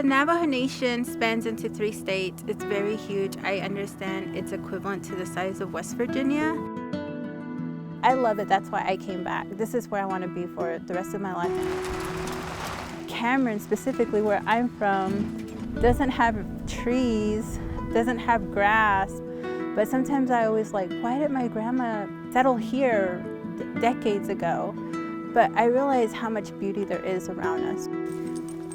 Navajo Nation spans into 3 states. It's very huge. I understand it's equivalent to the size of West Virginia. I love it. That's why I came back. This is where I want to be for the rest of my life. Cameron, specifically where I'm from, doesn't have trees, doesn't have grass, but sometimes I always like, why did my grandma settle here decades ago? But I realize how much beauty there is around us.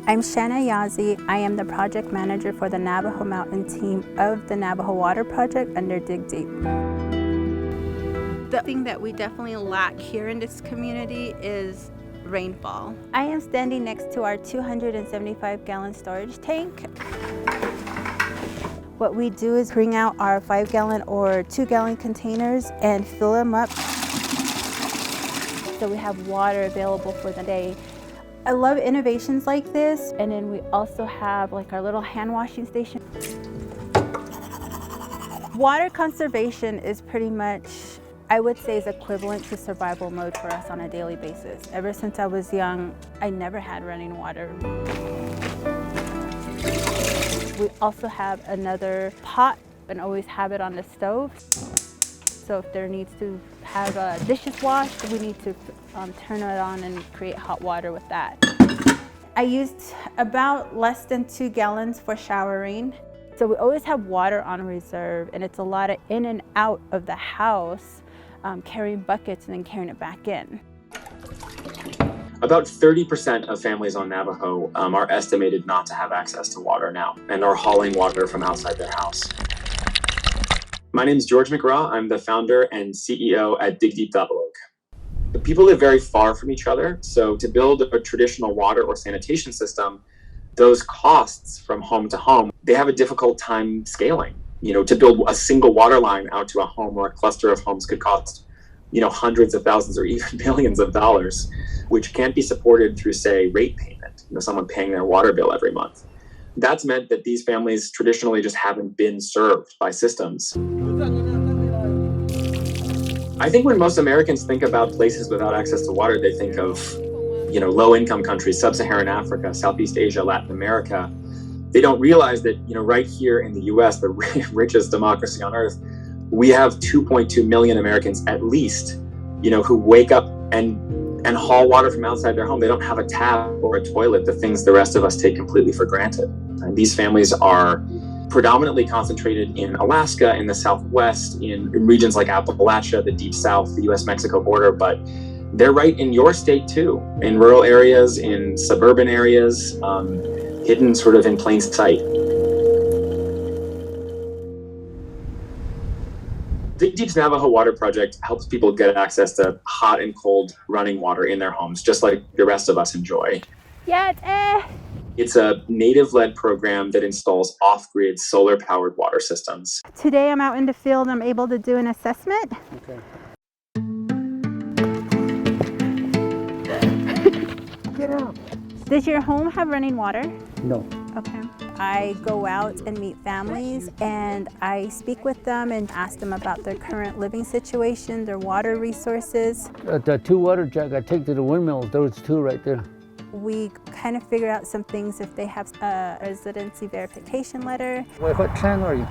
I'm Shanna Yazi. I am the project manager for the Navajo Mountain team of the Navajo Water Project under DigDeep. The thing that we definitely lack here in this community is rainfall. I am standing next to our 275-gallon storage tank. What we do is bring out our 5-gallon or 2-gallon containers and fill them up so we have water available for the day. I love innovations like this, and then we also have like our little hand washing station. Water conservation is pretty much, I would say, is equivalent to survival mode for us on a daily basis. Ever since I was young, I never had running water. We also have another pot and always have it on the stove. So if there needs to have dishes washed, we need to turn it on and create hot water with that. I used about less than 2 gallons for showering. So we always have water on reserve, and it's a lot of in and out of the house, carrying buckets and then carrying it back in. About 30% of families on Navajo are estimated not to have access to water now and are hauling water from outside their house. My name is George McGraw. I'm the founder and CEO at DigDeep.org. The people live very far from each other, so to build a traditional water or sanitation system, those costs from home to home, they have a difficult time scaling. To build a single water line out to a home or a cluster of homes could cost hundreds of thousands or even millions of dollars, which can't be supported through, say, rate payment, someone paying their water bill every month. That's meant that these families traditionally just haven't been served by systems. I think when most Americans think about places without access to water, they think of, low-income countries, sub-Saharan Africa, Southeast Asia, Latin America. They don't realize that, right here in the US, the richest democracy on earth, we have 2.2 million Americans at least, who wake up and haul water from outside their home. They don't have a tap or a toilet, the things the rest of us take completely for granted. And these families are predominantly concentrated in Alaska, in the Southwest, in regions like Appalachia, the Deep South, the US-Mexico border, but they're right in your state too, in rural areas, in suburban areas, hidden sort of in plain sight. DigDeep's Navajo Water Project helps people get access to hot and cold running water in their homes, just like the rest of us enjoy. It's a native-led program that installs off-grid solar-powered water systems. Today I'm out in the field. I'm able to do an assessment. Okay. Get out. Does your home have running water? No. Okay. I go out and meet families, and I speak with them and ask them about their current living situation, their water resources. The 2 water jug I take to the windmills, those 2 right there. We kind of figure out some things if they have a residency verification letter. What channel are you?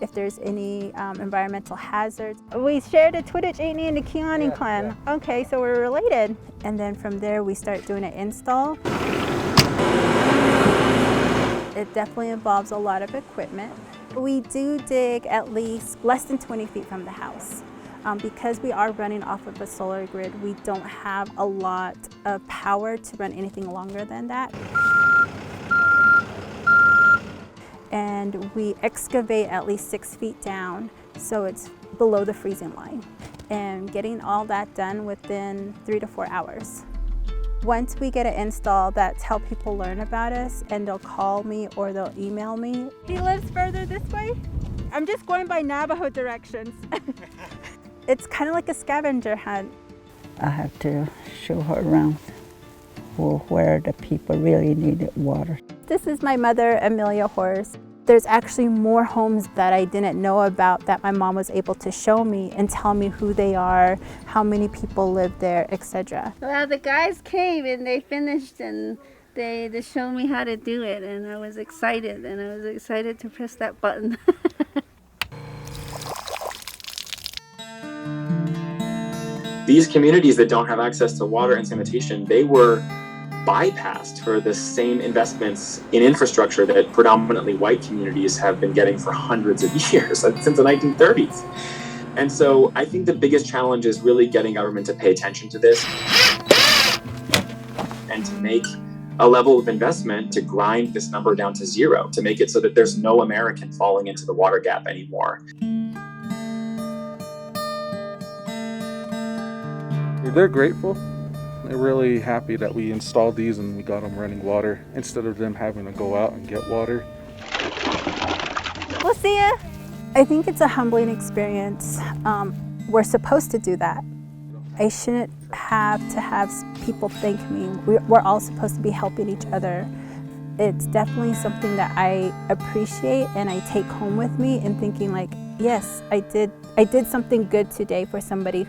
If there's any environmental hazards. We share the Twidditch Aini and the Kiani clan. Yeah. Okay, so we're related. And then from there we start doing an install. It definitely involves a lot of equipment. We do dig at least less than 20 feet from the house. Because we are running off of a solar grid, we don't have a lot of power to run anything longer than that. And we excavate at least 6 feet down, so it's below the freezing line. And getting all that done within 3 to 4 hours. Once we get it installed, that's how people learn about us, and they'll call me or they'll email me. He lives further this way? I'm just going by Navajo directions. It's kind of like a scavenger hunt. I have to show her around where the people really needed water. This is my mother, Amelia Horse. There's actually more homes that I didn't know about that my mom was able to show me and tell me who they are, how many people live there, etc. Well, the guys came and they finished, and They showed me how to do it, and I was excited, to press that button. These communities that don't have access to water and sanitation, they were bypassed for the same investments in infrastructure that predominantly white communities have been getting for hundreds of years, since the 1930s. And so I think the biggest challenge is really getting government to pay attention to this and to make a level of investment to grind this number down to zero, to make it so that there's no American falling into the water gap anymore. They're grateful. They're really happy that we installed these and we got them running water instead of them having to go out and get water. We'll see ya. I think it's a humbling experience. We're supposed to do that. I shouldn't have to have people thank me. We're all supposed to be helping each other. It's definitely something that I appreciate and I take home with me and thinking like, yes, I did something good today for somebody.